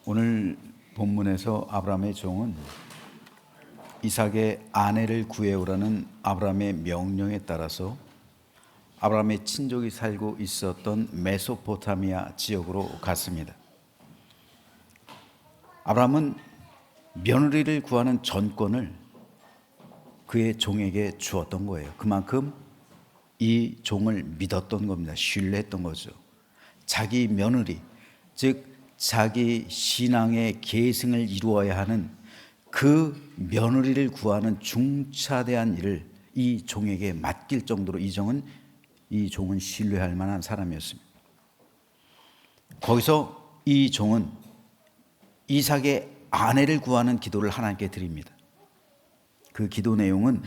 오늘 본문에서 아브라함의 종은 이삭의 아내를 구해오라는 아브라함의 명령에 따라서 아브라함의 친족이 살고 있었던 메소포타미아 지역으로 갔습니다. 아브라함은 며느리를 구하는 전권을 그의 종에게 주었던 거예요. 그만큼 이 종을 믿었던 겁니다. 신뢰했던 거죠. 자기 며느리, 즉 자기 신앙의 계승을 이루어야 하는 그 며느리를 구하는 중차대한 일을 이 종에게 맡길 정도로 이 종은 신뢰할 만한 사람이었습니다. 거기서 이 종은 이삭의 아내를 구하는 기도를 하나님께 드립니다. 그 기도 내용은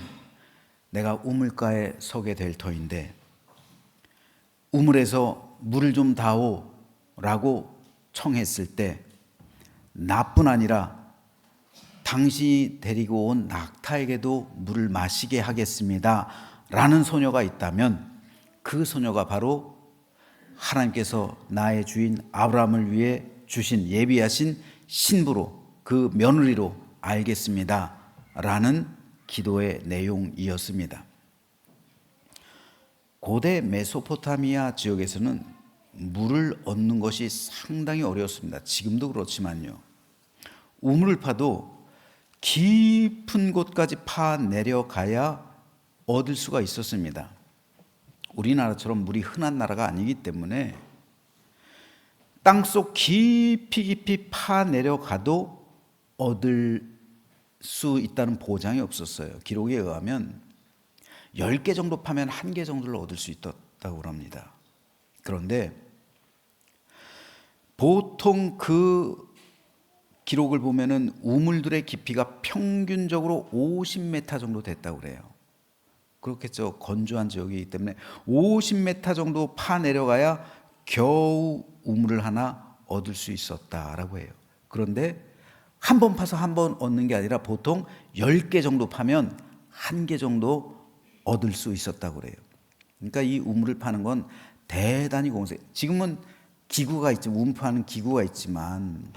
내가 우물가에 서게 될 터인데 우물에서 물을 좀 다오 라고 청했을 때 나뿐 아니라 당신이 데리고 온 낙타에게도 물을 마시게 하겠습니다 라는 소녀가 있다면 그 소녀가 바로 하나님께서 나의 주인 아브라함을 위해 주신 예비하신 신부로, 그 며느리로 알겠습니다 라는 기도의 내용이었습니다. 고대 메소포타미아 지역에서는 물을 얻는 것이 상당히 어려웠습니다. 지금도 그렇지만요. 우물을 파도 깊은 곳까지 파 내려가야 얻을 수가 있었습니다. 우리나라처럼 물이 흔한 나라가 아니기 때문에 땅속 깊이 파 내려가도 얻을 수 있다는 보장이 없었어요. 기록에 의하면 10개 정도 파면 1개 정도를 얻을 수 있다고 합니다. 그런데 보통 그 기록을 보면은 우물들의 깊이가 평균적으로 50m 정도 됐다고 그래요. 그렇겠죠. 건조한 지역이기 때문에 50m 정도 파 내려가야 겨우 우물을 하나 얻을 수 있었다라고 해요. 그런데 한 번 파서 한 번 얻는 게 아니라 보통 10개 정도 파면 1개 정도 얻을 수 있었다고 그래요. 그러니까 이 우물을 파는 건 대단히 공세. 지금은 기구가 있지, 우물 파는 기구가 있지만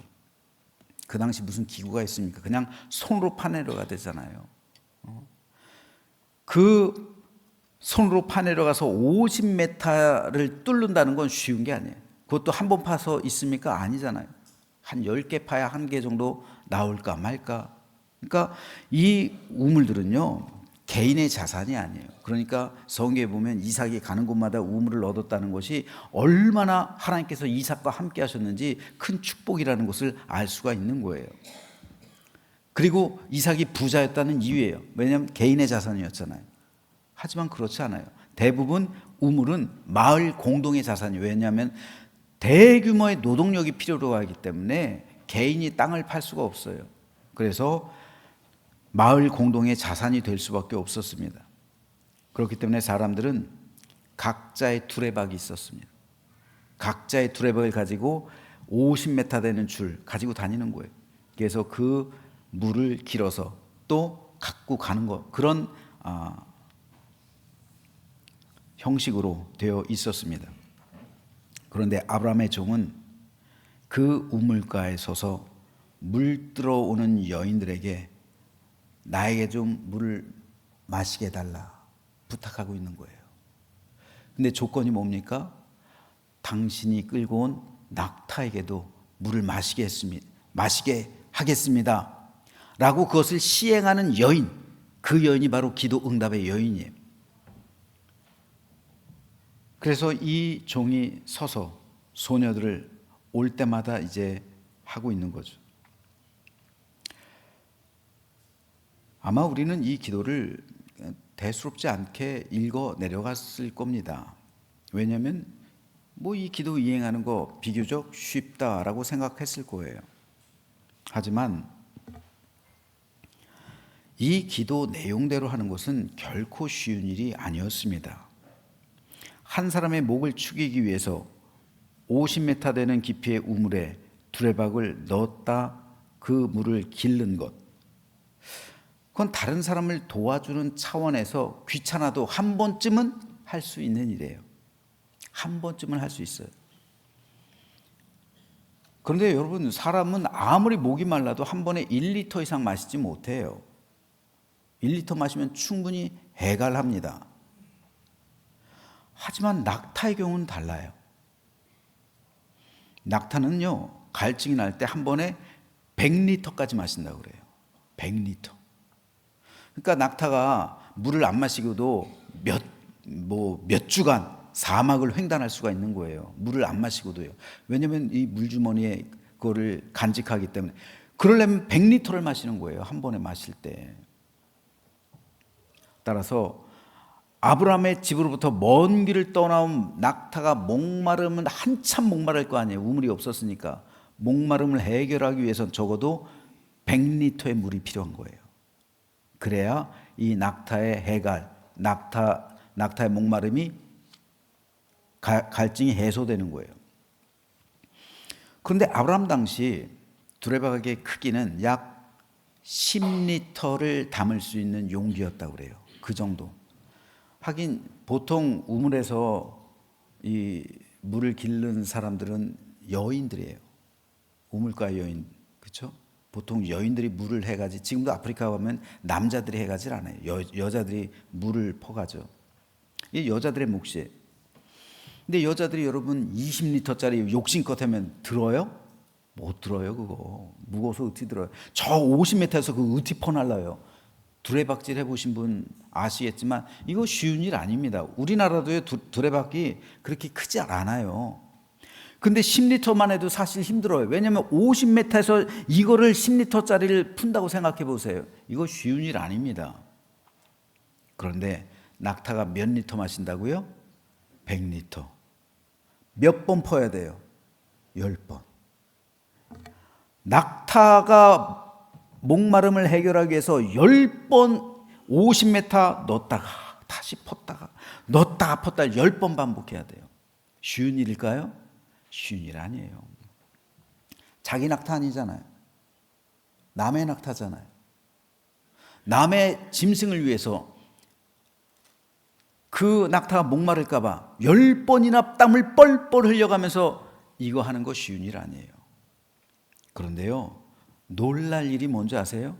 그 당시 무슨 기구가 있습니까? 그냥 손으로 파내려가 되잖아요. 그 손으로 파내려가서 50m를 뚫는다는 건 쉬운 게 아니에요. 그것도 한 번 파서 있습니까? 아니잖아요. 한 10개 파야 1개 정도 나올까 말까. 그러니까 이 우물들은요, 개인의 자산이 아니에요. 그러니까 성경에 보면 이삭이 가는 곳마다 우물을 얻었다는 것이 얼마나 하나님께서 이삭과 함께 하셨는지 큰 축복이라는 것을 알 수가 있는 거예요. 그리고 이삭이 부자였다는 이유예요. 왜냐하면 개인의 자산이었잖아요. 하지만 그렇지 않아요. 대부분 우물은 마을 공동의 자산이에요. 왜냐하면 대규모의 노동력이 필요로 하기 때문에 개인이 땅을 팔 수가 없어요. 그래서 마을 공동의 자산이 될 수밖에 없었습니다. 그렇기 때문에 사람들은 각자의 두레박이 있었습니다. 각자의 두레박을 가지고 50m 되는 줄 가지고 다니는 거예요. 그래서 그 물을 길어서 또 갖고 가는 것, 그런 형식으로 되어 있었습니다. 그런데 아브라함의 종은 그 우물가에 서서 물 들어오는 여인들에게 나에게 좀 물을 마시게 해달라 부탁하고 있는 거예요. 근데 조건이 뭡니까? 당신이 끌고 온 낙타에게도 물을 마시게 하겠습니다 라고 그것을 시행하는 여인, 그 여인이 바로 기도 응답의 여인이에요. 그래서 이 종이 서서 소녀들을 올 때마다 이제 하고 있는 거죠. 아마 우리는 이 기도를 대수롭지 않게 읽어 내려갔을 겁니다. 왜냐하면 이 기도 이행하는 거 비교적 쉽다라고 생각했을 거예요. 하지만 이 기도 내용대로 하는 것은 결코 쉬운 일이 아니었습니다. 한 사람의 목을 축이기 위해서 50m 되는 깊이의 우물에 두레박을 넣었다 그 물을 기른 것, 그건 다른 사람을 도와주는 차원에서 귀찮아도 한 번쯤은 할 수 있는 일이에요. 한 번쯤은 할 수 있어요. 그런데 여러분, 사람은 아무리 목이 말라도 한 번에 1리터 이상 마시지 못해요. 1리터 마시면 충분히 해갈합니다. 하지만 낙타의 경우는 달라요. 낙타는요, 갈증이 날 때 한 번에 100리터까지 마신다고 그래요. 100리터. 그러니까 낙타가 물을 안 마시고도 몇 주간 사막을 횡단할 수가 있는 거예요. 물을 안 마시고도요. 왜냐하면 이 물주머니에 그거를 간직하기 때문에. 그러려면 100리터를 마시는 거예요. 한 번에 마실 때. 따라서 아브라함의 집으로부터 먼 길을 떠나온 낙타가 목마르면 한참 목마를 거 아니에요. 우물이 없었으니까. 목마름을 해결하기 위해서는 적어도 100리터의 물이 필요한 거예요. 그래야 이 낙타의 해갈, 낙타의 목마름이 갈증이 해소되는 거예요. 그런데 아브라함 당시 두레박의 크기는 약 10리터를 담을 수 있는 용기였다고 그래요. 그 정도. 하긴 보통 우물에서 이 물을 기르는 사람들은 여인들이에요. 우물가 여인, 그렇죠? 보통 여인들이 물을 해가지. 지금도 아프리카 가면 남자들이 해가질 않아요. 여자들이 물을 퍼가죠. 이 여자들의 몫이에요. 근데 여자들이 여러분 20리터짜리 욕심껏 하면 들어요? 못 들어요. 그거 무거워서 어떻게 들어요? 저 50m에서 그 어떻게 퍼날라요? 두레박질 해보신 분 아시겠지만 이거 쉬운 일 아닙니다. 우리나라도의 두레박이 그렇게 크지 않아요. 근데 10리터만 해도 사실 힘들어요. 왜냐하면 50m에서 이거를 10리터짜리를 푼다고 생각해 보세요. 이거 쉬운 일 아닙니다. 그런데 낙타가 몇 리터 마신다고요? 100리터. 몇 번 퍼야 돼요? 10번. 낙타가 목마름을 해결하기 위해서 10번 50m 넣었다가 다시 펐다가 넣었다가 펐다가 10번 반복해야 돼요. 쉬운 일일까요? 쉬운 일 아니에요. 자기 낙타 아니잖아요. 남의 낙타잖아요. 남의 짐승을 위해서 그 낙타가 목마를까 봐 10번이나 땀을 뻘뻘 흘려가면서 이거 하는 거 쉬운 일 아니에요. 그런데요, 놀랄 일이 뭔지 아세요?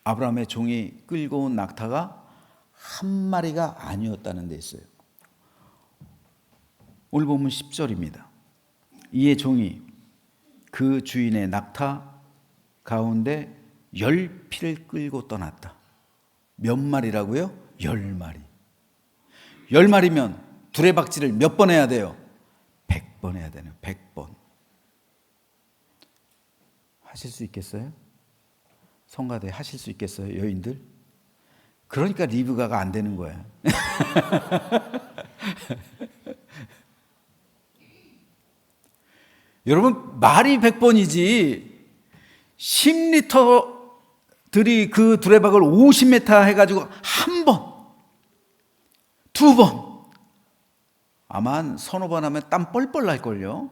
아브라함의 종이 끌고 온 낙타가 한 마리가 아니었다는 데 있어요. 오늘 보면 10절입니다. 이에 종이 그 주인의 낙타 가운데 10피를 끌고 떠났다. 몇 마리라고요? 10마리. 10마리면 두레박질을 몇 번 해야 돼요? 100번 해야 되네요. 100번. 하실 수 있겠어요? 성가대 하실 수 있겠어요? 여인들? 그러니까 리브가가 안 되는 거야. 여러분, 말이 100번이지 10리터들이 그 두레박을 50m 해가지고 한 번, 두 번, 아마 한 서너 번 하면 땀 뻘뻘 날걸요.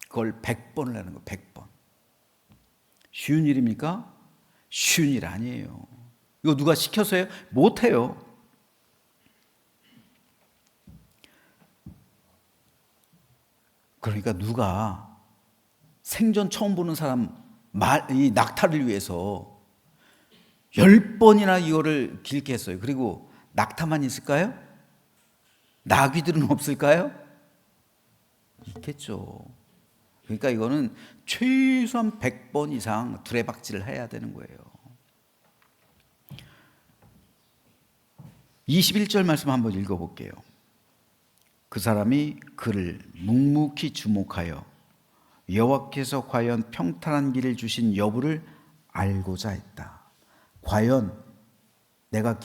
그걸 100번을 하는 거예요. 100번. 쉬운 일입니까? 쉬운 일 아니에요. 이거 누가 시켜서요? 못해요. 그러니까 누가 생전 처음 보는 사람 이 낙타를 위해서 10번이나 이거를 길게 했어요. 그리고 낙타만 있을까요? 나귀들은 없을까요? 있겠죠. 그러니까 이거는 최소한 100번 이상 두레박질을 해야 되는 거예요. 21절 말씀 한번 읽어볼게요. 그 사람이 그를 묵묵히 주목하여 여호와께서 과연 평탄한 길을 주신 여부를 알고자 했다. 과연 내가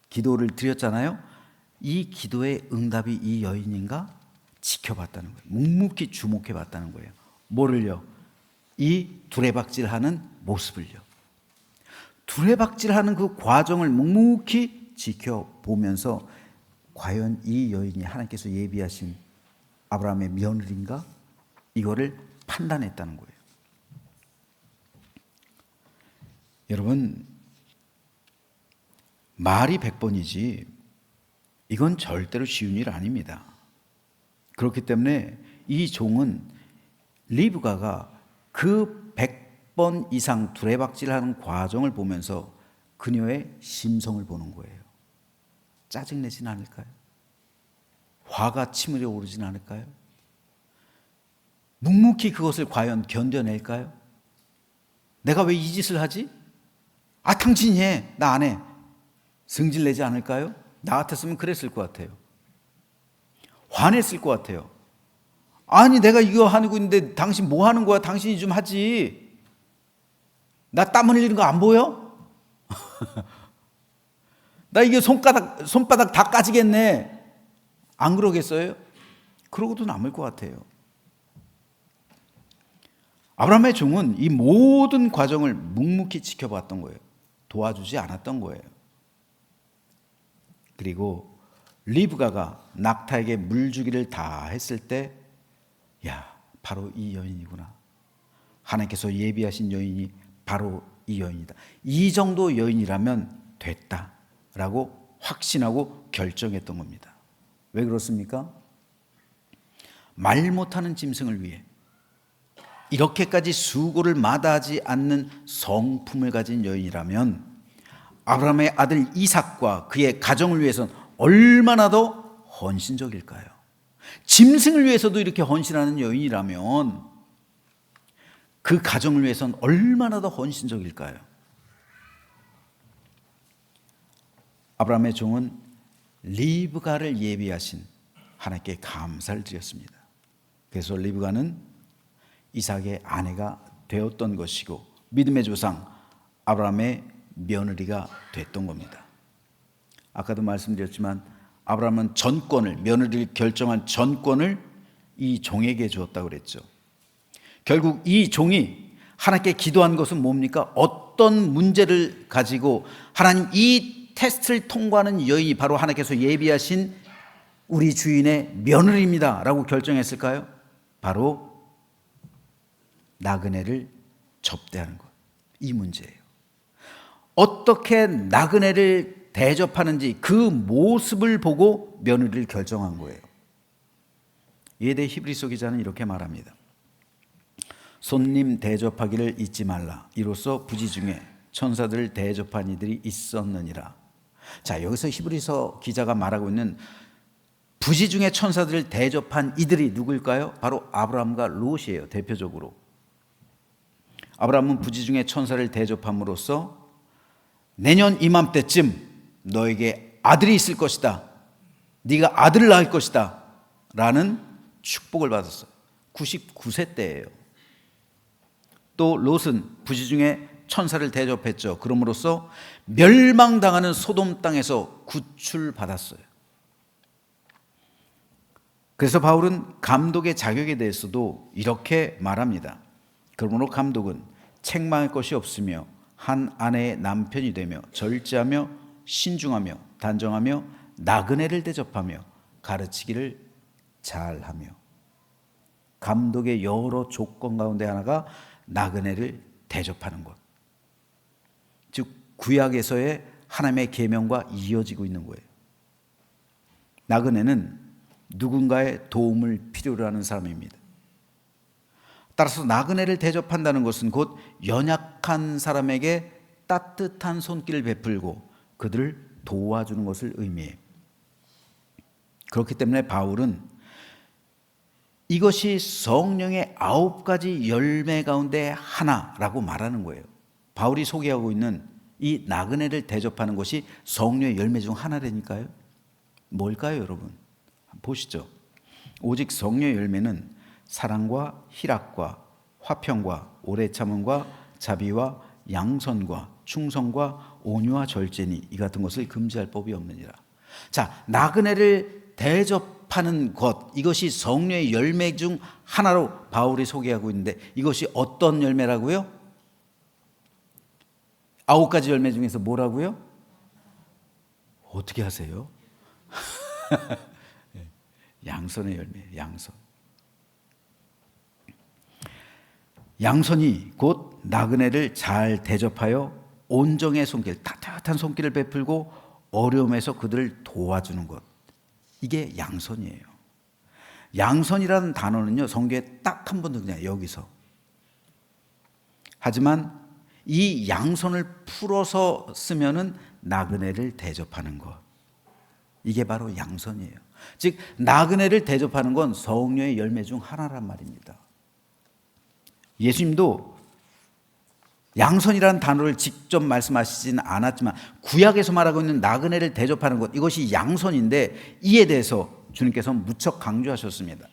기도를 드렸잖아요. 이 기도의 응답이 이 여인인가? 지켜봤다는 거예요. 묵묵히 주목해봤다는 거예요. 뭐를요? 이 두레박질하는 모습을요. 두레박질하는 그 과정을 묵묵히 지켜보면서 과연 이 여인이 하나님께서 예비하신 아브라함의 며느리인가? 이거를 판단했다는 거예요. 여러분, 말이 100번이지 이건 절대로 쉬운 일 아닙니다. 그렇기 때문에 이 종은 리브가가 그 100번 이상 두레박질하는 과정을 보면서 그녀의 심성을 보는 거예요. 짜증내진 않을까요? 화가 치밀어 오르진 않을까요? 묵묵히 그것을 과연 견뎌낼까요? 내가 왜 이 짓을 하지? 당신이 해, 나 안 해. 승질내지 않을까요? 나 같았으면 그랬을 것 같아요. 화냈을 것 같아요. 아니, 내가 이거 하고 있는데 당신 뭐 하는 거야? 당신이 좀 하지. 나 땀 흘리는 거 안 보여? 나 이게 손바닥 다 까지겠네. 안 그러겠어요? 그러고도 남을 것 같아요. 아브라함의 종은 이 모든 과정을 묵묵히 지켜봤던 거예요. 도와주지 않았던 거예요. 그리고 리브가가 낙타에게 물주기를 다 했을 때, 바로 이 여인이구나. 하나님께서 예비하신 여인이 바로 이 여인이다. 이 정도 여인이라면 됐다라고 확신하고 결정했던 겁니다. 왜 그렇습니까? 말 못하는 짐승을 위해 이렇게까지 수고를 마다하지 않는 성품을 가진 여인이라면 아브라함의 아들 이삭과 그의 가정을 위해서는 얼마나 더 헌신적일까요? 짐승을 위해서도 이렇게 헌신하는 여인이라면 그 가정을 위해서는 얼마나 더 헌신적일까요? 아브라함의 종은 리브가를 예비하신 하나님께 감사를 드렸습니다. 그래서 리브가는 이삭의 아내가 되었던 것이고 믿음의 조상 아브라함의 며느리가 됐던 겁니다. 아까도 말씀드렸지만 아브라함은 전권을, 며느리를 결정한 전권을 이 종에게 주었다고 그랬죠. 결국 이 종이 하나님께 기도한 것은 뭡니까? 어떤 문제를 가지고 하나님 이 테스트를 통과하는 여인이 바로 하나님께서 예비하신 우리 주인의 며느리입니다 라고 결정했을까요? 바로 나그네를 접대하는 것, 이 문제예요. 어떻게 나그네를 대접하는지 그 모습을 보고 며느리를 결정한 거예요. 이에 대해 히브리서 기자는 이렇게 말합니다. 손님 대접하기를 잊지 말라. 이로써 부지 중에 천사들을 대접한 이들이 있었느니라. 자, 여기서 히브리서 기자가 말하고 있는 부지 중에 천사들을 대접한 이들이 누구일까요? 바로 아브라함과 롯이에요. 대표적으로. 아브라함은 부지 중에 천사를 대접함으로써 내년 이맘때쯤 너에게 아들이 있을 것이다. 네가 아들을 낳을 것이다. 라는 축복을 받았어요. 99세 때예요. 또 롯은 부지 중에 천사를 대접했죠. 그럼으로써 멸망당하는 소돔 땅에서 구출받았어요. 그래서 바울은 감독의 자격에 대해서도 이렇게 말합니다. 그러므로 감독은 책망할 것이 없으며 한 아내의 남편이 되며 절제하며 신중하며 단정하며 나그네를 대접하며 가르치기를 잘하며. 감독의 여러 조건 가운데 하나가 나그네를 대접하는 것. 즉 구약에서의 하나님의 계명과 이어지고 있는 거예요. 나그네는 누군가의 도움을 필요로 하는 사람입니다. 따라서 나그네를 대접한다는 것은 곧 연약한 사람에게 따뜻한 손길을 베풀고 그들을 도와주는 것을 의미해요. 그렇기 때문에 바울은 이것이 성령의 9가지 열매 가운데 하나라고 말하는 거예요. 바울이 소개하고 있는 이 나그네를 대접하는 것이 성령의 열매 중 하나라니까요. 뭘까요, 여러분? 보시죠. 오직 성령의 열매는 사랑과 희락과 화평과 오래 참음과 자비와 양선과 충성과 온유와 절제니 이 같은 것을 금지할 법이 없느니라. 자, 나그네를 대접하는 것, 이것이 성령의 열매 중 하나로 바울이 소개하고 있는데 이것이 어떤 열매라고요? 9가지 열매 중에서 뭐라고요? 어떻게 하세요? 양선의 열매, 양선. 양선이 곧 나그네를 잘 대접하여 온정의 손길, 따뜻한 손길을 베풀고 어려움에서 그들을 도와주는 것. 이게 양선이에요. 양선이라는 단어는요, 성경에 딱 한 번 더 그냥 여기서. 하지만 이 양선을 풀어서 쓰면은 나그네를 대접하는 것. 이게 바로 양선이에요. 즉 나그네를 대접하는 건 성령의 열매 중 하나란 말입니다. 예수님도 양선이라는 단어를 직접 말씀하시지는 않았지만 구약에서 말하고 있는 나그네를 대접하는 것, 이것이 양선인데 이에 대해서 주님께서 무척 강조하셨습니다.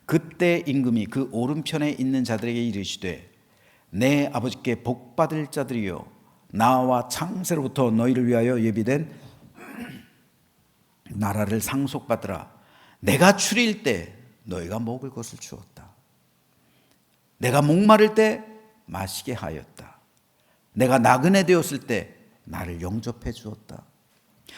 그때 임금이 그 오른편에 있는 자들에게 이르시되 내 아버지께 복받을 자들이여 나와 창세로부터 너희를 위하여 예비된 나라를 상속받으라. 내가 추리일 때 너희가 먹을 것을 주었다. 내가 목마를 때 마시게 하였다. 내가 나그네 되었을 때 나를 영접해 주었다.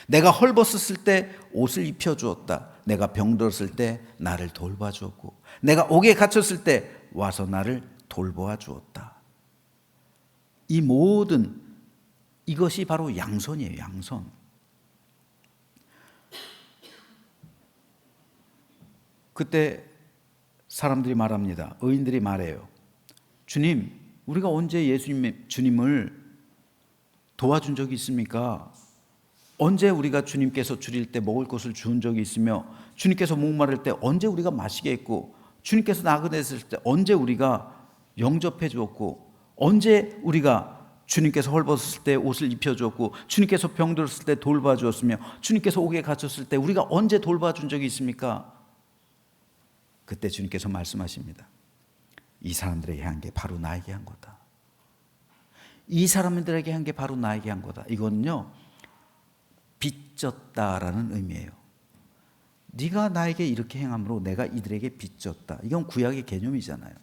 내가 헐벗었을 때 옷을 입혀 주었다. 내가 병들었을 때 나를 돌봐 주었고 내가 옥에 갇혔을 때 와서 나를 돌보아 주었다. 이 모든 이것이 바로 양선이에요. 양선. 그때 사람들이 말합니다. 의인들이 말해요. 주님, 우리가 언제 주님을 도와준 적이 있습니까? 언제 우리가 주님께서 주릴 때 먹을 것을 준 적이 있으며 주님께서 목마를 때 언제 우리가 마시게 했고 주님께서 나그네했을 때 언제 우리가 영접해 주었고 언제 우리가 주님께서 헐벗었을 때 옷을 입혀 주었고 주님께서 병들었을 때 돌봐 주었으며 주님께서 옥에 갇혔을 때 우리가 언제 돌봐 준 적이 있습니까? 그때 주님께서 말씀하십니다. 이 사람들에게 한 게 바로 나에게 한 거다. 이 사람들에게 한 게 바로 나에게 한 거다. 이건요 빚졌다라는 의미예요. 네가 나에게 이렇게 행함으로 내가 이들에게 빚졌다. 이건 구약의 개념이잖아요.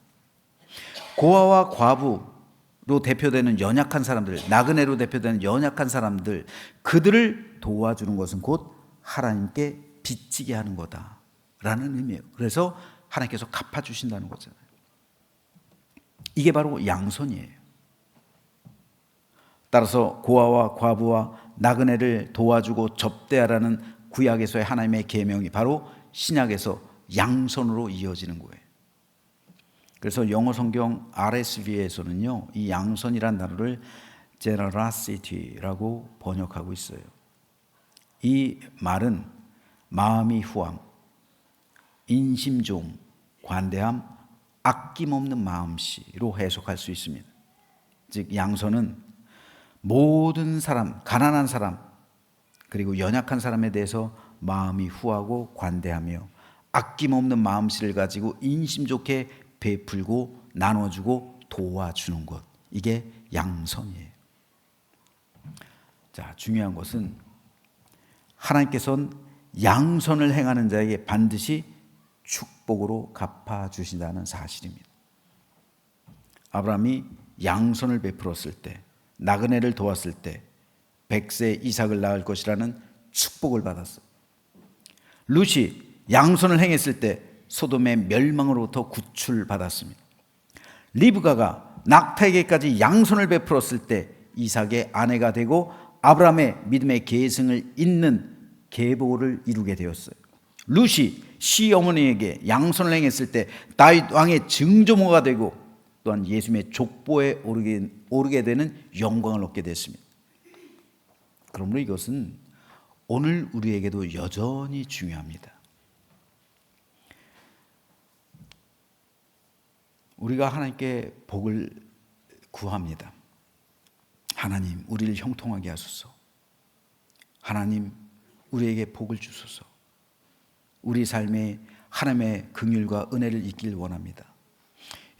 고아와 과부로 대표되는 연약한 사람들, 나그네로 대표되는 연약한 사람들, 그들을 도와주는 것은 곧 하나님께 빚지게 하는 거다라는 의미예요. 그래서 하나님께서 갚아주신다는 거잖아요. 이게 바로 양선이에요. 따라서 고아와 과부와 나그네를 도와주고 접대하라는 구약에서의 하나님의 계명이 바로 신약에서 양선으로 이어지는 거예요. 그래서 영어 성경 RSV에서는요, 이 양선이라는 단어를 generosity라고 번역하고 있어요. 이 말은 마음이 후함, 인심종, 관대함, 아낌없는 마음씨로 해석할 수 있습니다. 즉 양선은 모든 사람, 가난한 사람, 그리고 연약한 사람에 대해서 마음이 후하고 관대하며 아낌없는 마음씨를 가지고 인심 좋게 베풀고 나눠주고 도와주는 것. 이게 양선이에요. 자, 중요한 것은 하나님께서는 양선을 행하는 자에게 반드시 축복으로 갚아주신다는 사실입니다. 아브라함이 양선을 베풀었을 때, 나그네를 도왔을 때 100세 이삭을 낳을 것이라는 축복을 받았어요. 룻이 양선을 행했을 때 소돔의 멸망으로부터 구출받았습니다. 리브가가 낙타에게까지 양선을 베풀었을 때 이삭의 아내가 되고 아브라함의 믿음의 계승을 잇는 계보를 이루게 되었어요. 룻이 시어머니에게 양선을 행했을 때 다윗 왕의 증조모가 되고 또한 예수님의 족보에 오르게 되는 영광을 얻게 됐습니다. 그러므로 이것은 오늘 우리에게도 여전히 중요합니다. 우리가 하나님께 복을 구합니다. 하나님, 우리를 형통하게 하소서. 하나님, 우리에게 복을 주소서. 우리 삶에 하나님의 긍휼과 은혜를 잊길 원합니다.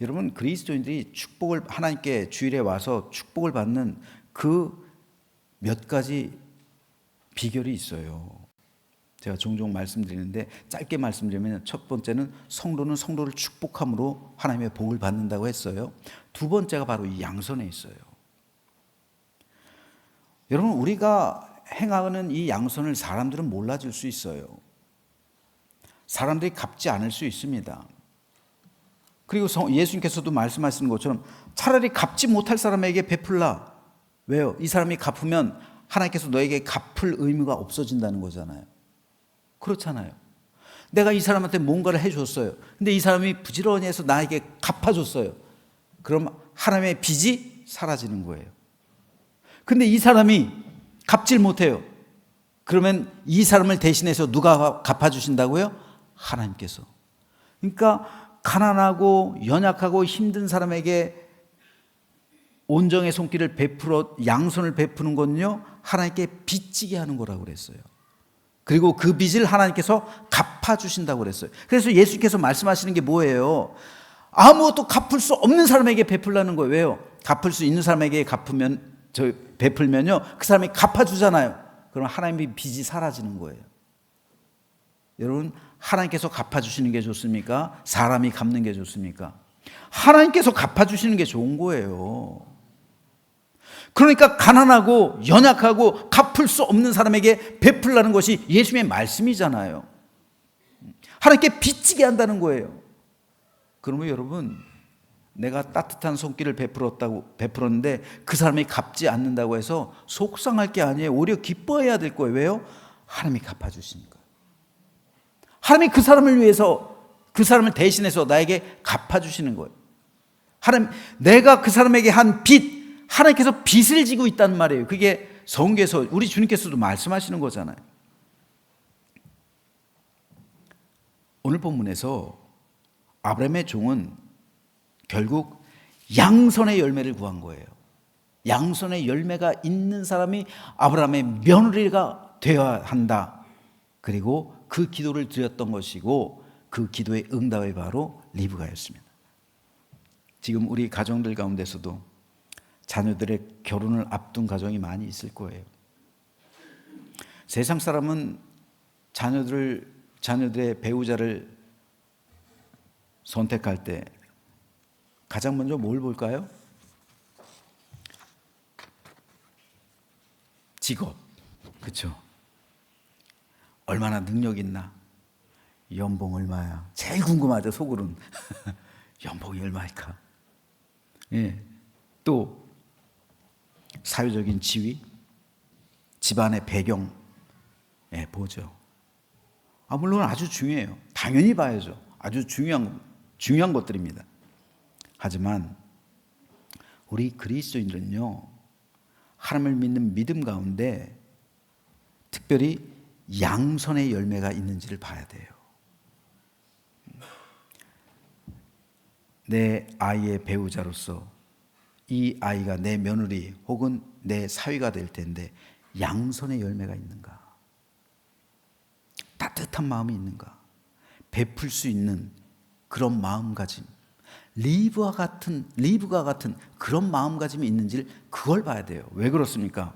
여러분, 그리스도인들이 축복을 하나님께 주일에 와서 축복을 받는 그 몇 가지 비결이 있어요. 제가 종종 말씀드리는데 짧게 말씀드리면 첫 번째는 성도는 성도를 축복함으로 하나님의 복을 받는다고 했어요. 두 번째가 바로 이 양선에 있어요. 여러분, 우리가 행하는 이 양선을 사람들은 몰라줄 수 있어요. 사람들이 갚지 않을 수 있습니다. 그리고 예수님께서도 말씀하시는 것처럼 차라리 갚지 못할 사람에게 베풀라. 왜요? 이 사람이 갚으면 하나님께서 너에게 갚을 의무가 없어진다는 거잖아요. 그렇잖아요. 내가 이 사람한테 뭔가를 해줬어요. 근데 이 사람이 부지런히 해서 나에게 갚아줬어요. 그럼 하나님의 빚이 사라지는 거예요. 근데 이 사람이 갚질 못해요. 그러면 이 사람을 대신해서 누가 갚아주신다고요? 하나님께서. 그러니까 가난하고 연약하고 힘든 사람에게 온정의 손길을 베풀어 양손을 베푸는 건요, 하나님께 빚지게 하는 거라고 그랬어요. 그리고 그 빚을 하나님께서 갚아주신다고 그랬어요. 그래서 예수께서 말씀하시는 게 뭐예요? 아무것도 갚을 수 없는 사람에게 베풀라는 거예요. 왜요? 갚을 수 있는 사람에게 베풀면요, 그 사람이 갚아주잖아요. 그럼 하나님의 빚이 사라지는 거예요. 여러분, 하나님께서 갚아주시는 게 좋습니까? 사람이 갚는 게 좋습니까? 하나님께서 갚아주시는 게 좋은 거예요. 그러니까 가난하고 연약하고 갚을 수 없는 사람에게 베풀라는 것이 예수님의 말씀이잖아요. 하나님께 빚지게 한다는 거예요. 그러면 여러분, 내가 따뜻한 손길을 베풀었는데 그 사람이 갚지 않는다고 해서 속상할 게 아니에요. 오히려 기뻐해야 될 거예요. 왜요? 하나님이 갚아주시니까. 하나님이 그 사람을 위해서, 그 사람을 대신해서 나에게 갚아주시는 거예요. 하나님, 내가 그 사람에게 한 빚, 하나님께서 빚을 지고 있단 말이에요. 그게 성경에서 우리 주님께서도 말씀하시는 거잖아요. 오늘 본문에서 아브라함의 종은 결국 양선의 열매를 구한 거예요. 양선의 열매가 있는 사람이 아브라함의 며느리가 되어야 한다. 그리고 그 기도를 드렸던 것이고 그 기도의 응답이 바로 리브가였습니다. 지금 우리 가정들 가운데서도 자녀들의 결혼을 앞둔 가정이 많이 있을 거예요. 세상 사람은 자녀들의 배우자를 선택할 때 가장 먼저 뭘 볼까요? 직업, 그렇죠? 얼마나 능력 있나? 연봉 얼마야? 제일 궁금하죠, 속으로는. 연봉이 얼마일까? 예. 또 사회적인 지위, 집안의 배경, 예, 보죠. 물론 아주 중요해요. 당연히 봐야죠. 아주 중요한 것들입니다. 하지만 우리 그리스도인들은요, 하나님을 믿는 믿음 가운데 특별히 양선의 열매가 있는지를 봐야 돼요. 내 아이의 배우자로서 이 아이가 내 며느리 혹은 내 사위가 될 텐데 양선의 열매가 있는가? 따뜻한 마음이 있는가? 베풀 수 있는 그런 마음가짐, 리브가 같은 그런 마음가짐이 있는지를 그걸 봐야 돼요. 왜 그렇습니까?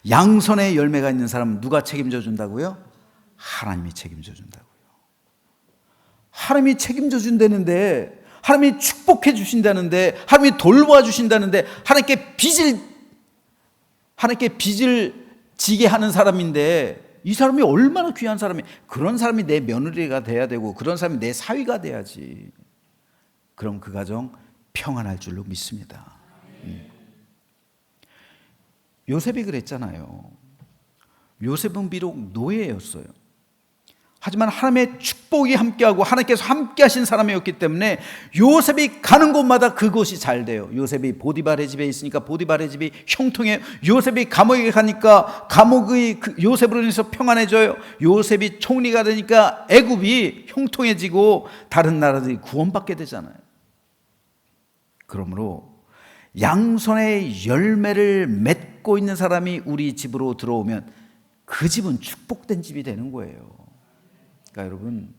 양선의 열매가 있는 사람은 누가 책임져 준다고요? 하나님이 책임져 준다고요. 하나님이 책임져 준다는데, 하나님이 축복해 주신다는데, 하나님이 돌보아 주신다는데, 하나님께 빚을 지게 하는 사람인데, 이 사람이 얼마나 귀한 사람이, 그런 사람이 내 며느리가 돼야 되고 그런 사람이 내 사위가 돼야지. 그럼 그 가정 평안할 줄로 믿습니다. 요셉이 그랬잖아요. 요셉은 비록 노예였어요. 하지만 하나님의 축복이 함께하고 하나님께서 함께하신 사람이었기 때문에 요셉이 가는 곳마다 그곳이 잘 돼요. 요셉이 보디발의 집에 있으니까 보디발의 집이 형통해요. 요셉이 감옥에 가니까 감옥의 요셉으로 인해서 평안해져요. 요셉이 총리가 되니까 애굽이 형통해지고 다른 나라들이 구원받게 되잖아요. 그러므로 양손의 열매를 맺고 있는 사람이 우리 집으로 들어오면 그 집은 축복된 집이 되는 거예요. 그러니까 여러분,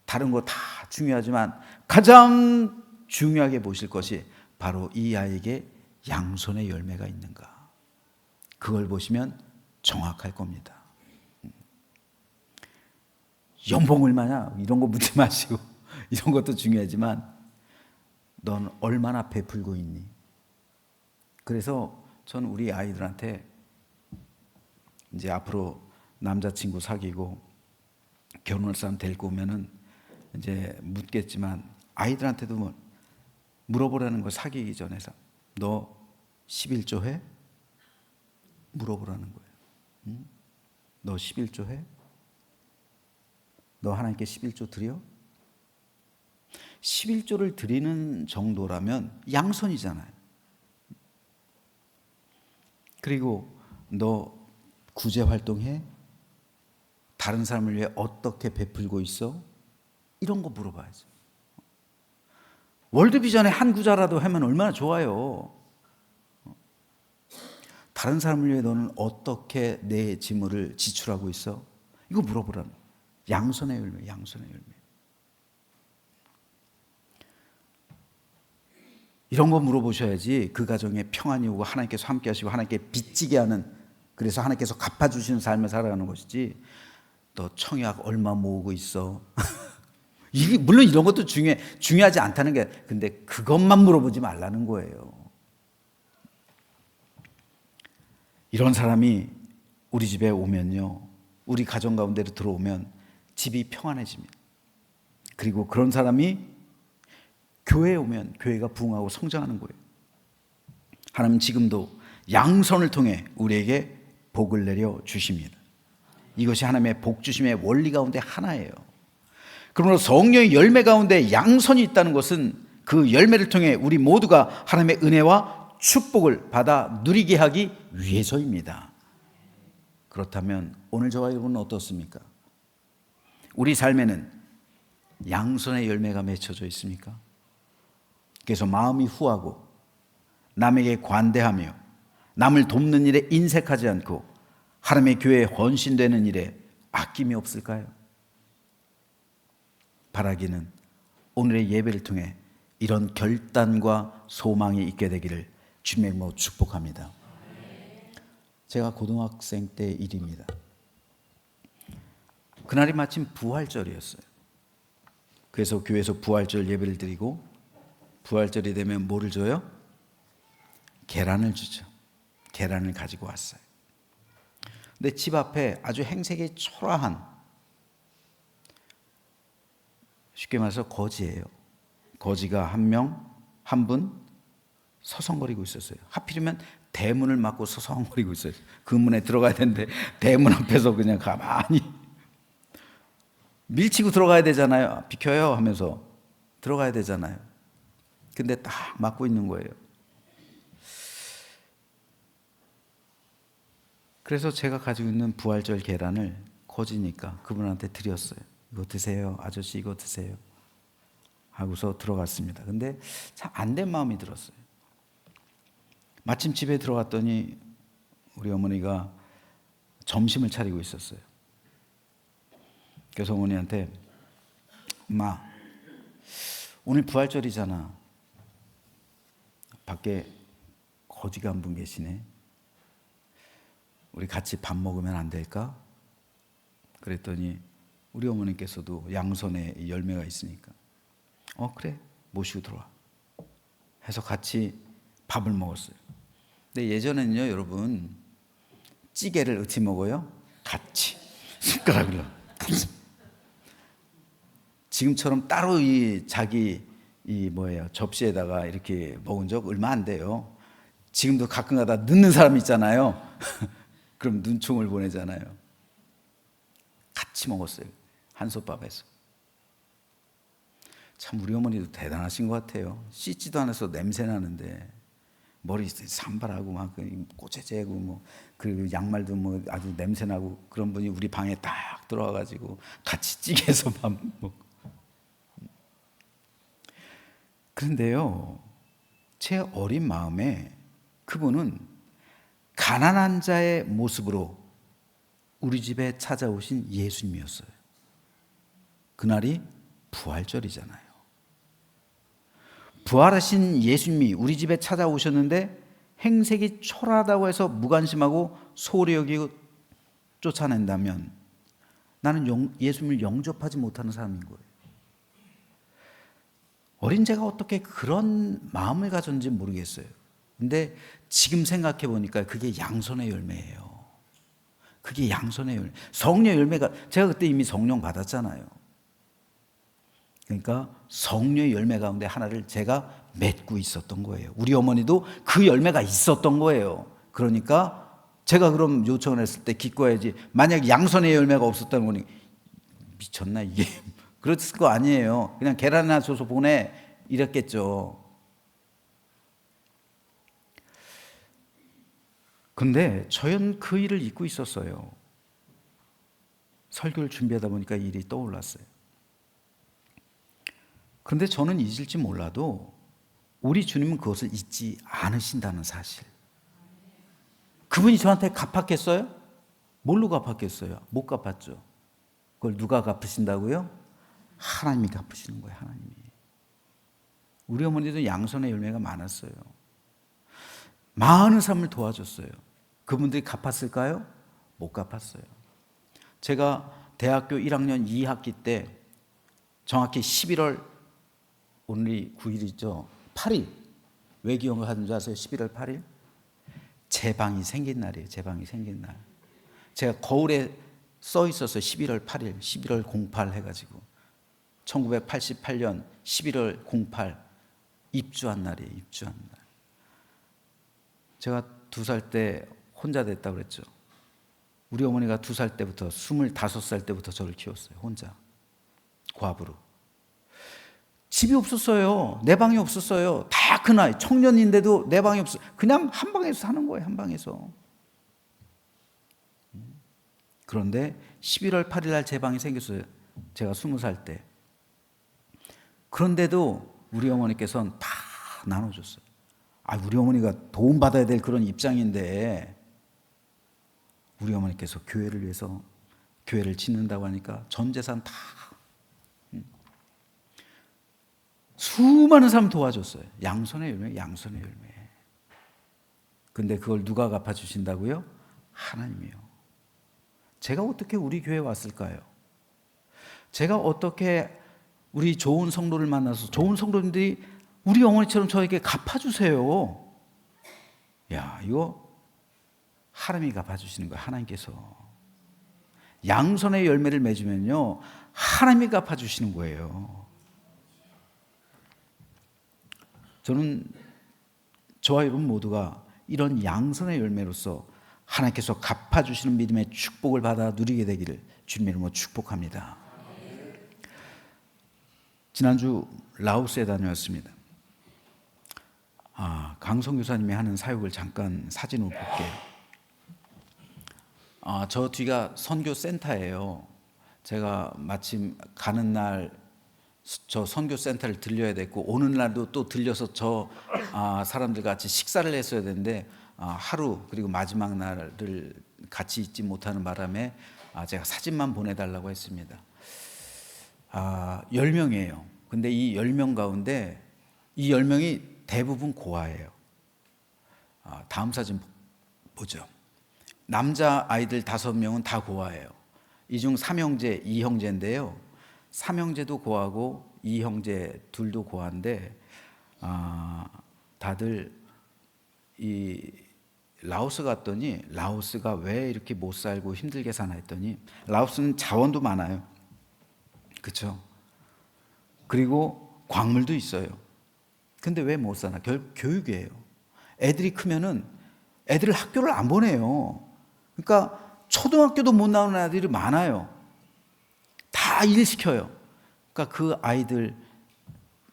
다른 거 다 중요하지만 가장 중요하게 보실 것이 바로 이 아이에게 양손의 열매가 있는가. 그걸 보시면 정확할 겁니다. 연봉 얼마냐? 이런 거 묻지 마시고, 이런 것도 중요하지만 넌 얼마나 베풀고 있니? 그래서 전 우리 아이들한테 이제 앞으로 남자친구 사귀고 결혼할 사람 데리고 오면은 이제 묻겠지만 아이들한테도 뭐 물어보라는 거, 사귀기 전에서 너 11조 해? 물어보라는 거예요. 응? 너 11조 해? 너 하나님께 11조 드려? 11조를 드리는 정도라면 양손이잖아요. 그리고 너 구제 활동해? 다른 사람을 위해 어떻게 베풀고 있어? 이런 거 물어봐야죠. 월드비전의 한 구자라도 하면 얼마나 좋아요. 다른 사람을 위해 너는 어떻게 내 지물을 지출하고 있어? 이거 물어보라는 거예요. 양손의 열매, 양손의 열매. 이런 거 물어보셔야지 그 가정에 평안이 오고 하나님께서 함께 하시고 하나님께 빚지게 하는, 그래서 하나님께서 갚아주시는 삶을 살아가는 것이지, 너 청약 얼마 모으고 있어? 이게 물론 이런 것도 중요하지 않다는 게, 근데 그것만 물어보지 말라는 거예요. 이런 사람이 우리 집에 오면요, 우리 가정 가운데로 들어오면 집이 평안해집니다. 그리고 그런 사람이 교회에 오면 교회가 부흥하고 성장하는 거예요. 하나님 지금도 양손을 통해 우리에게 복을 내려 주십니다. 이것이 하나님의 복 주심의 원리 가운데 하나예요. 그러므로 성령의 열매 가운데 양손이 있다는 것은 그 열매를 통해 우리 모두가 하나님의 은혜와 축복을 받아 누리게 하기 위해서입니다. 그렇다면 오늘 저와 여러분은 어떻습니까? 우리 삶에는 양손의 열매가 맺혀져 있습니까? 그래서 마음이 후하고 남에게 관대하며 남을 돕는 일에 인색하지 않고 하나님의 교회에 헌신되는 일에 아낌이 없을까요? 바라기는 오늘의 예배를 통해 이런 결단과 소망이 있게 되기를 주님의 이름으로 축복합니다. 제가 고등학생 때 일입니다. 그날이 마침 부활절이었어요. 그래서 교회에서 부활절 예배를 드리고, 부활절이 되면 뭐를 줘요? 계란을 주죠. 계란을 가지고 왔어요. 근데 집 앞에 아주 행색이 초라한, 쉽게 말해서 거지예요. 거지가 한 분 서성거리고 있었어요. 하필이면 대문을 막고 서성거리고 있어요. 그 문에 들어가야 되는데 대문 앞에서 그냥 가만히 밀치고 들어가야 되잖아요. 비켜요 하면서 들어가야 되잖아요. 근데 딱 막고 있는 거예요. 그래서 제가 가지고 있는 부활절 계란을 거지니까 그분한테 드렸어요. 이거 드세요. 아저씨 이거 드세요. 하고서 들어갔습니다. 근데 참 안 된 마음이 들었어요. 마침 집에 들어갔더니 우리 어머니가 점심을 차리고 있었어요. 그래서 어머니한테, 엄마, 오늘 부활절이잖아. 밖에 거지가 한 분 계시네. 우리 같이 밥 먹으면 안 될까? 그랬더니 우리 어머니께서도 양손에 열매가 있으니까 그래, 모시고 들어와 해서 같이 밥을 먹었어요. 근데 예전에는요, 여러분, 찌개를 어떻게 먹어요? 같이 숟가락으로 같이. 지금처럼 따로 자기 접시에다가 이렇게 먹은 적 얼마 안 돼요. 지금도 가끔가다 늦는 사람 있잖아요. 그럼 눈총을 보내잖아요. 같이 먹었어요. 한솥밥에서. 참 우리 어머니도 대단하신 것 같아요. 씻지도 않아서 냄새 나는데 머리 산발하고 막 꼬재재고 그리고 양말도 아주 냄새 나고 그런 분이 우리 방에 딱 들어와 가지고 같이 찌개에서 밥 먹고. 그런데요, 제 어린 마음에 그분은 가난한 자의 모습으로 우리 집에 찾아오신 예수님이었어요. 그날이 부활절이잖아요. 부활하신 예수님이 우리 집에 찾아오셨는데 행색이 초라하다고 해서 무관심하고 소홀히 여기고 쫓아낸다면 나는 예수님을 영접하지 못하는 사람인 거예요. 어린 제가 어떻게 그런 마음을 가졌는지 모르겠어요. 근데 지금 생각해 보니까 그게 양손의 열매예요. 그게 양손의 열매. 성령의 열매가, 제가 그때 이미 성령 받았잖아요. 그러니까 성령의 열매 가운데 하나를 제가 맺고 있었던 거예요. 우리 어머니도 그 열매가 있었던 거예요. 그러니까 제가 그럼 요청을 했을 때 기뻐야지. 만약 양손의 열매가 없었다는 거니 미쳤나 이게. 그랬을 거 아니에요. 그냥 계란이나 줘서 보내 이랬겠죠. 근데 저는 그 일을 잊고 있었어요. 설교를 준비하다 보니까 이 일이 떠올랐어요. 그런데 저는 잊을지 몰라도 우리 주님은 그것을 잊지 않으신다는 사실. 그분이 저한테 갚았겠어요? 뭘로 갚았겠어요? 못 갚았죠. 그걸 누가 갚으신다고요? 하나님이 갚으시는 거예요. 하나님이. 우리 어머니도 양손의 열매가 많았어요. 많은 사람을 도와줬어요. 그분들이 갚았을까요? 못 갚았어요. 제가 대학교 1학년 2학기 때 정확히 11월 오늘이 9일이죠. 8일. 왜 기억하는 줄 아세요? 11월 8일? 제 방이 생긴 날이에요. 제 방이 생긴 날. 제가 거울에 써 있었어요. 11월 8일. 11월 08 해가지고. 1988년 11월 08 입주한 날이에요. 입주한 날. 제가 2살 때 혼자 됐다고 그랬죠. 우리 어머니가 2살 때부터 25살 때부터 저를 키웠어요. 혼자. 과부로. 집이 없었어요. 내 방이 없었어요. 다 큰 아이. 청년인데도 내 방이 없어요. 그냥 한 방에서 사는 거예요. 한 방에서. 그런데 11월 8일 날 제 방이 생겼어요. 제가 20살 때. 그런데도 우리 어머니께서는 다 나눠줬어요. 우리 어머니가 도움받아야 될 그런 입장인데 우리 어머니께서 교회를 위해서 교회를 짓는다고 하니까 전 재산 다 수많은 사람 도와줬어요. 양손의 열매, 양손의 열매. 근데 그걸 누가 갚아주신다고요? 하나님이요. 제가 어떻게 우리 교회에 왔을까요? 제가 어떻게 우리 좋은 성도를 만나서 좋은 성도님들이 우리 어머니처럼 저에게 갚아주세요. 야, 이거 하나님이 갚아주시는 거예요. 하나님께서. 양손의 열매를 맺으면요, 하나님이 갚아주시는 거예요. 저는 저와 여러분 모두가 이런 양손의 열매로서 하나님께서 갚아주시는 믿음의 축복을 받아 누리게 되기를 주님의 이름으로 축복합니다. 지난주 라오스에 다녀왔습니다. 강성 교사님이 하는 사역을 잠깐 사진으로 볼게요. 저 뒤가 선교 센터예요. 제가 마침 가는 날 저 선교 센터를 들려야 됐고 오는 날도 또 들려서 저 사람들 같이 식사를 했어야 되는데 하루 그리고 마지막 날을 같이 있지 못하는 바람에 제가 사진만 보내달라고 했습니다. 10명이에요. 근데 이 10명 가운데 이 10명이 대부분 고아예요. 다음 사진 보죠. 남자 아이들 5명은 다 고아예요. 이 중 3형제, 2형제인데요. 3형제도 고아고 2형제 둘도 고아인데 다들 이 라오스 갔더니 라오스가 왜 이렇게 못 살고 힘들게 사나 했더니 라오스는 자원도 많아요. 그렇죠? 그리고 광물도 있어요. 근데 왜 못 사나? 교육이에요. 애들이 크면은 애들을 학교를 안 보내요. 그러니까 초등학교도 못 나오는 아이들이 많아요. 다 일 시켜요. 그러니까 그 아이들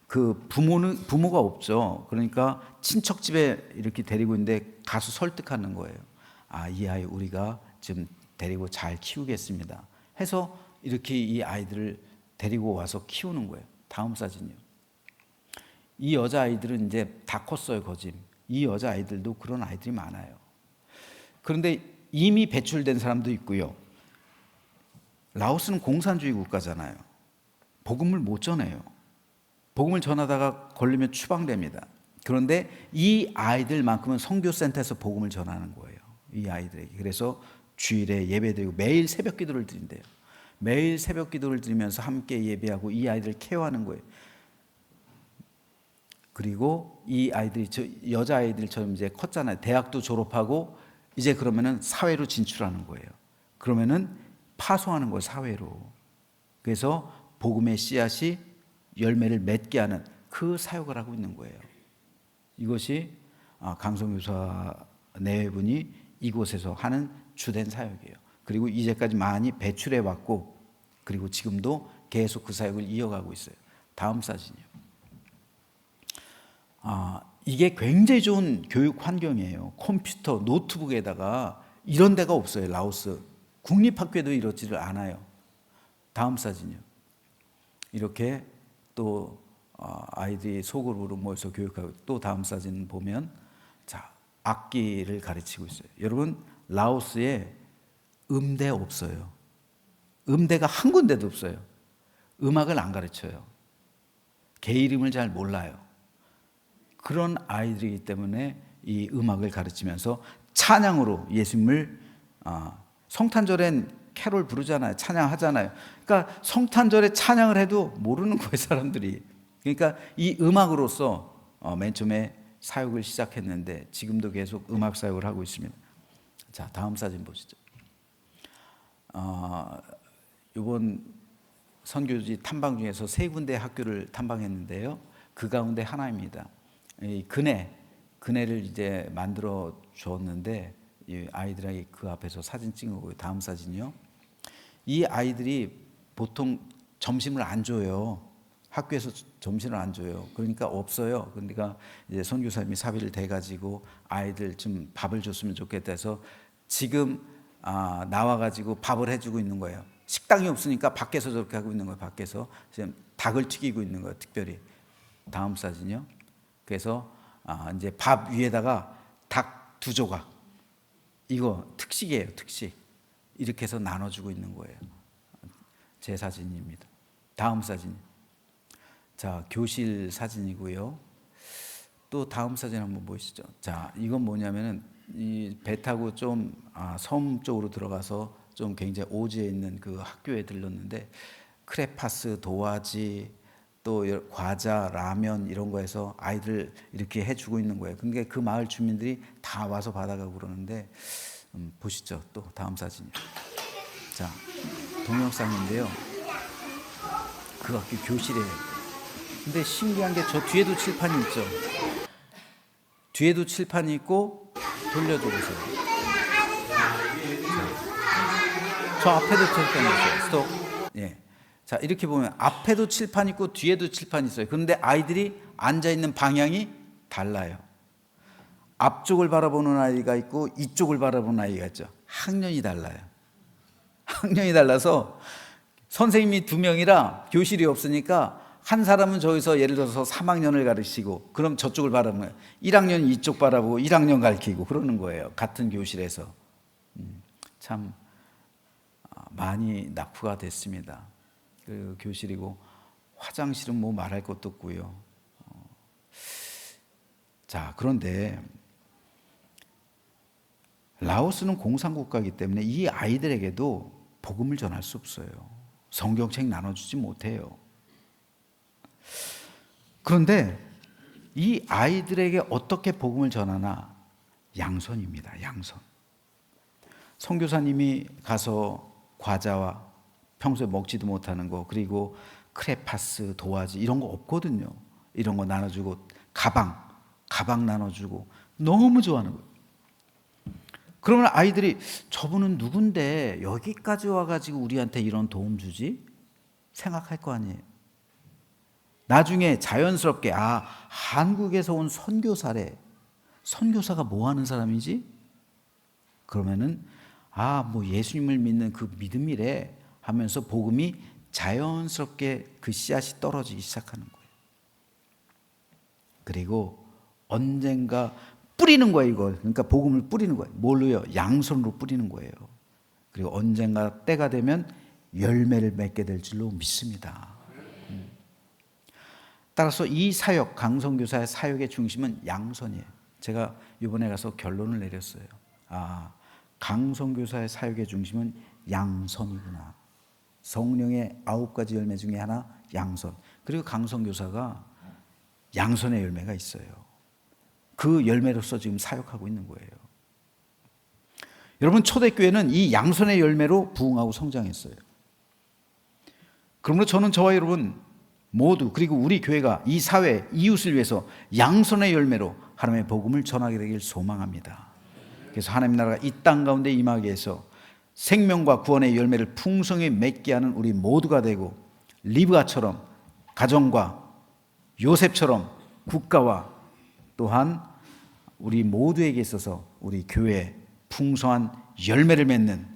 그 부모가 없죠. 그러니까 친척 집에 이렇게 데리고 있는데 가서 설득하는 거예요. 이 아이 우리가 좀 데리고 잘 키우겠습니다. 해서 이렇게 이 아이들을 데리고 와서 키우는 거예요. 다음 사진이요. 이 여자아이들은 이제 다 컸어요, 거짐. 이 여자아이들도 그런 아이들이 많아요. 그런데 이미 배출된 사람도 있고요. 라오스는 공산주의 국가잖아요. 복음을 못 전해요. 복음을 전하다가 걸리면 추방됩니다. 그런데 이 아이들만큼은 선교센터에서 복음을 전하는 거예요. 이 아이들에게. 그래서 주일에 예배드리고 매일 새벽 기도를 드린대요. 매일 새벽 기도를 드리면서 함께 예배하고 이 아이들을 케어하는 거예요. 그리고 이 아이들이 여자아이들처럼 이제 컸잖아요. 대학도 졸업하고 이제 그러면은 사회로 진출하는 거예요. 그러면은 파송하는 거예요, 사회로. 그래서 복음의 씨앗이 열매를 맺게 하는 그 사역을 하고 있는 거예요. 이것이 강성교사 네 분이 이곳에서 하는 주된 사역이에요. 그리고 이제까지 많이 배출해 왔고 그리고 지금도 계속 그 사역을 이어가고 있어요. 다음 사진이요. 이게 굉장히 좋은 교육 환경이에요. 컴퓨터, 노트북에다가 이런 데가 없어요. 라오스 국립학교도 이렇지를 않아요. 다음 사진이요. 이렇게 또 아이들이 소그룹으로 모여서 교육하고, 또 다음 사진 보면 자, 악기를 가르치고 있어요. 여러분, 라오스에 음대 없어요. 음대가 한 군데도 없어요. 음악을 안 가르쳐요. 개 이름을 잘 몰라요. 그런 아이들이기 때문에 이 음악을 가르치면서 찬양으로 예수님을, 성탄절엔 캐롤 부르잖아요. 찬양하잖아요. 그러니까 성탄절에 찬양을 해도 모르는 거예요, 사람들이. 그러니까 이 음악으로서 맨 처음에 사역을 시작했는데 지금도 계속 음악 사역을 하고 있습니다. 자, 다음 사진 보시죠. 이번 선교지 탐방 중에서 3군데 학교를 탐방했는데요. 그 가운데 하나입니다. 이 그네를 이제 만들어 주었는데 이 아이들에게 그 앞에서 사진 찍은 거고요. 다음 사진이요. 이 아이들이 보통 점심을 안 줘요. 학교에서 점심을 안 줘요. 그러니까 없어요. 그러니까 이제 선교사님이 사비를 대가지고 아이들 좀 밥을 줬으면 좋겠다 해서 지금 나와가지고 밥을 해주고 있는 거예요. 식당이 없으니까 밖에서 저렇게 하고 있는 거예요. 밖에서 지금 닭을 튀기고 있는 거예요. 특별히. 다음 사진이요. 그래서 이제 밥 위에다가 닭 2조각, 이거 특식이에요. 특식. 이렇게 해서 나눠주고 있는 거예요. 제 사진입니다. 다음 사진. 자, 교실 사진이고요. 또 다음 사진 한번 보시죠. 자, 이건 뭐냐면은 이 배 타고 좀 섬 쪽으로 들어가서 좀 굉장히 오지에 있는 그 학교에 들렀는데 크레파스, 도화지, 또 과자, 라면 이런 거에서 아이들 이렇게 해주고 있는 거예요. 그러니까 그 마을 주민들이 다 와서 받아가고 그러는데 보시죠. 또 다음 사진이요. 자, 동영상인데요. 그 학교 교실이에요. 근데 신기한 게 저 뒤에도 칠판이 있죠. 뒤에도 칠판이 있고, 돌려줘 보세요. 저 앞에도 칠판이 있어요. 스톱. 예. 자, 이렇게 보면 앞에도 칠판 있고 뒤에도 칠판 있어요. 그런데 아이들이 앉아 있는 방향이 달라요. 앞쪽을 바라보는 아이가 있고 이쪽을 바라보는 아이가 있죠. 학년이 달라요. 학년이 달라서 선생님이 2명이라 교실이 없으니까 한 사람은 저기서 예를 들어서 3학년을 가르치고, 그럼 저쪽을 바라보는 거예요. 1학년 이쪽 바라보고 1학년 가르치고 그러는 거예요. 같은 교실에서. 참 많이 낙후가 됐습니다. 그 교실이고 화장실은 뭐 말할 것도 없고요. 자, 그런데 라오스는 공산국가이기 때문에 이 아이들에게도 복음을 전할 수 없어요. 성경책 나눠주지 못해요. 그런데 이 아이들에게 어떻게 복음을 전하나? 양손입니다. 양손. 선교사님이 가서 과자와 평소에 먹지도 못하는 거, 그리고 크레파스, 도화지 이런 거 없거든요. 이런 거 나눠주고, 가방 나눠주고 너무 좋아하는 거예요. 그러면 아이들이 저분은 누군데 여기까지 와가지고 우리한테 이런 도움 주지? 생각할 거 아니에요. 나중에 자연스럽게 한국에서 온 선교사래. 선교사가 뭐 하는 사람이지? 그러면은 뭐 예수님을 믿는 그 믿음이래 하면서 복음이 자연스럽게 그 씨앗이 떨어지기 시작하는 거예요. 그리고 언젠가 뿌리는 거예요, 이걸. 그러니까 복음을 뿌리는 거예요. 뭘로요? 양손으로 뿌리는 거예요. 그리고 언젠가 때가 되면 열매를 맺게 될 줄로 믿습니다. 따라서 이 사역, 강선교사의 사역의 중심은 양손이에요. 제가 이번에 가서 결론을 내렸어요. 강선교사의 사역의 중심은 양손이구나. 성령의 9가지 열매 중에 하나, 양손. 그리고 강선교사가 양손의 열매가 있어요. 그 열매로서 지금 사역하고 있는 거예요. 여러분, 초대교회는 이 양손의 열매로 부흥하고 성장했어요. 그러므로 저는 저와 여러분 모두, 그리고 우리 교회가 이 사회, 이웃을 위해서 양손의 열매로 하나님의 복음을 전하게 되길 소망합니다. 그래서 하나님 나라가 이 땅 가운데 임하기 위해서 생명과 구원의 열매를 풍성히 맺게 하는 우리 모두가 되고, 리브가처럼 가정과 요셉처럼 국가와 또한 우리 모두에게 있어서 우리 교회에 풍성한 열매를 맺는,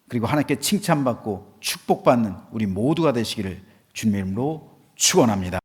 그리고 하나님께 칭찬받고 축복받는 우리 모두가 되시기를 주님의 이름으로 축원합니다.